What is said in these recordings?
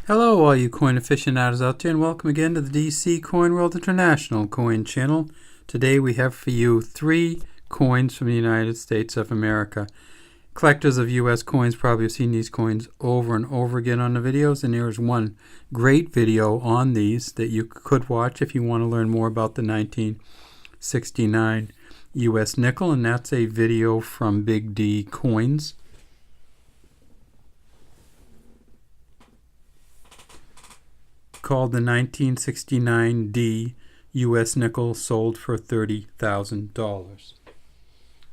Hello all you coin aficionados out there, and welcome again to the DC Coin World International Coin Channel. Today we have for you 3 coins from the United States of America. Collectors of US coins probably have seen these coins over and over again on the videos, and there is one great video on these that you could watch if you want to learn more about the 1969 US nickel, and that's a video from Big D Coins. Called the 1969 D US nickel, sold for $30,000.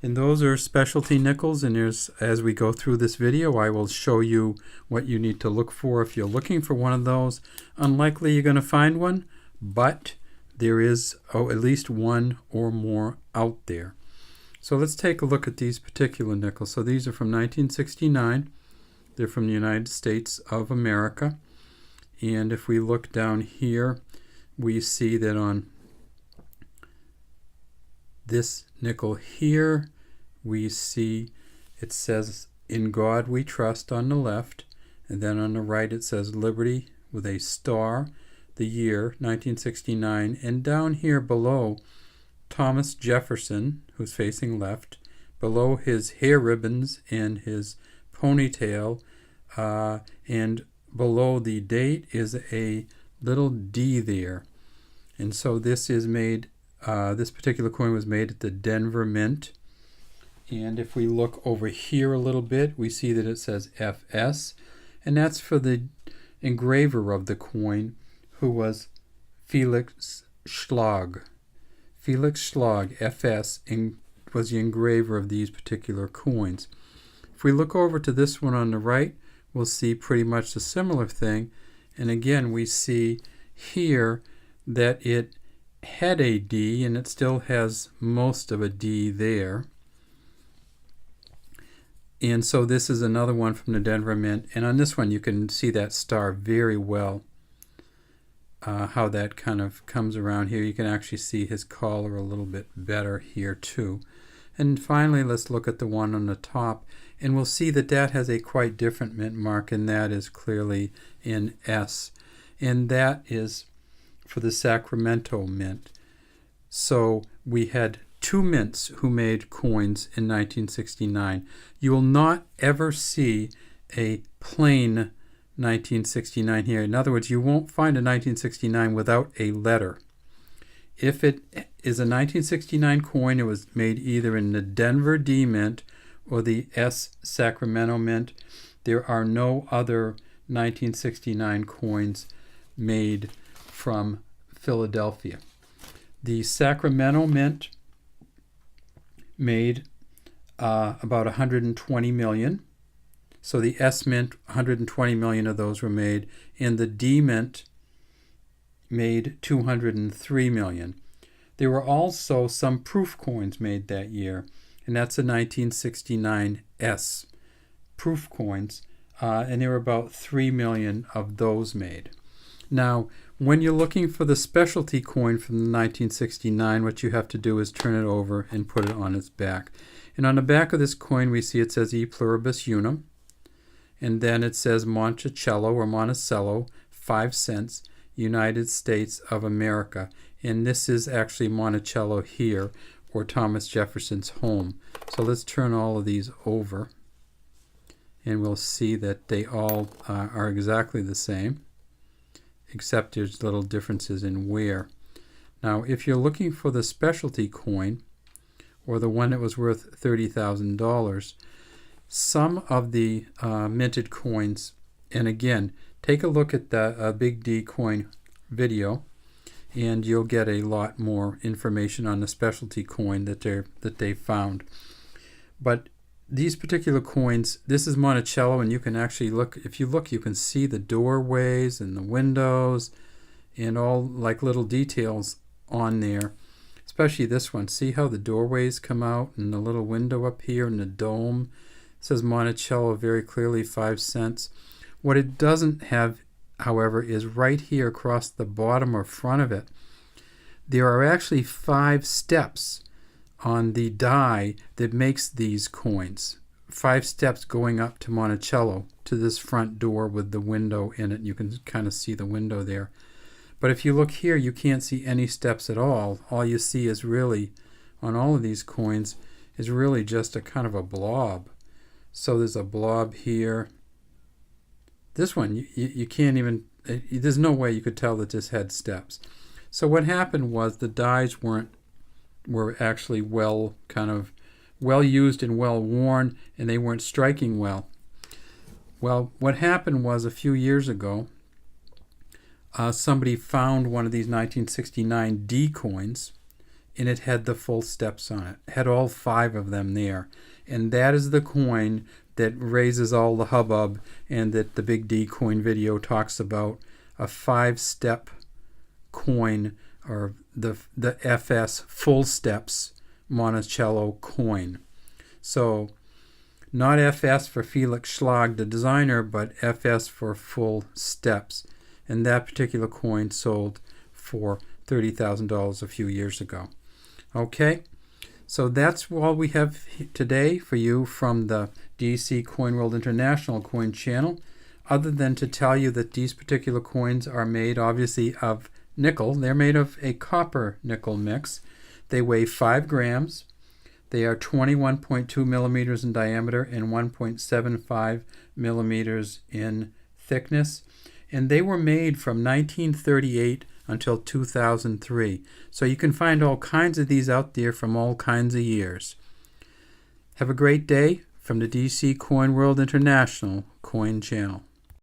And those are specialty nickels, and as we go through this video I will show you what you need to look for if you're looking for one of those. Unlikely you're going to find one, but there is at least one or more out there. So let's take a look at these particular nickels. So these are from 1969. They're from the United States of America. And if we look down here, we see that on this nickel here, we see it says, "In God We Trust" on the left, and then on the right it says "Liberty" with a star, the year 1969, and down here below, Thomas Jefferson, who's facing left, below his hair ribbons and his ponytail, and below the date is a little D there. And so this is made, this particular coin was made at the Denver Mint. And if we look over here a little bit, we see that it says FS, and that's for the engraver of the coin, who was Felix Schlag. Felix Schlag, FS, was the engraver of these particular coins. If we look over to this one on the right, we'll see pretty much a similar thing, and again we see here that it had a D, and it still has most of a D there. And so this is another one from the Denver Mint, and on this one you can see that star very well, how that kind of comes around here. You can actually see his collar a little bit better here too. And finally, let's look at the one on the top, and we'll see that that has a quite different mint mark, and that is clearly in S. And that is for the Sacramento Mint. So we had 2 mints who made coins in 1969. You will not ever see a plain 1969 here. In other words, you won't find a 1969 without a letter. If it is a 1969 coin, it was made either in the Denver D Mint or the S Sacramento Mint. There are no other 1969 coins made from Philadelphia. The Sacramento Mint made about 120 million. So the S Mint, 120 million of those were made, and the D Mint made 203 million. There were also some proof coins made that year, and that's the 1969 S proof coins, and there were about 3 million of those made. Now, when you're looking for the specialty coin from the 1969, what you have to do is turn it over and put it on its back. And on the back of this coin, we see it says "PLURIBUS UNUM," and then it says Monticello or Monticello, 5 cents, United States of America. And this is actually Monticello here, or Thomas Jefferson's home. So let's turn all of these over, and we'll see that they all are exactly the same, except there's little differences in wear. Now, if you're looking for the specialty coin, or the one that was worth $30,000, some of the minted coins, and again, take a look at the Big D Coin video, and you'll get a lot more information on the specialty coin that they found. But these particular coins, this is Monticello, and you can actually look, if you look, you can see the doorways and the windows and all like little details on there, especially this one. See how the doorways come out and the little window up here and the dome. It says Monticello very clearly, 5 cents. What it doesn't have, however, is right here across the bottom or front of it, there are actually 5 steps on the die that makes these coins. 5 steps going up to Monticello to this front door with the window in it. You can kind of see the window there. But if you look here, you can't see any steps at all. All you see is really, on all of these coins, is really just a kind of a blob. So there's a blob here. This one, you can't even, there's no way you could tell that this had steps. So what happened was the dies were actually well used and well worn, and they weren't striking well. Well, what happened was a few years ago, somebody found one of these 1969 D coins, and it had the full steps on it. It had all 5 of them there. And that is the coin that raises all the hubbub and that the Big D coin video talks about, a 5-step coin, or the FS full steps Monticello coin. So not FS for Felix Schlag, the designer, but FS for full steps. And that particular coin sold for $30,000 a few years ago. Okay, so that's all we have today for you from the DC Coin World International coin channel, other than to tell you that these particular coins are made obviously of nickel. They're made of a copper nickel mix. They weigh 5 grams. They are 21.2 millimeters in diameter and 1.75 millimeters in thickness. And they were made from 1938 until 2003. So you can find all kinds of these out there from all kinds of years. Have a great day from the DC Coin World International coin channel.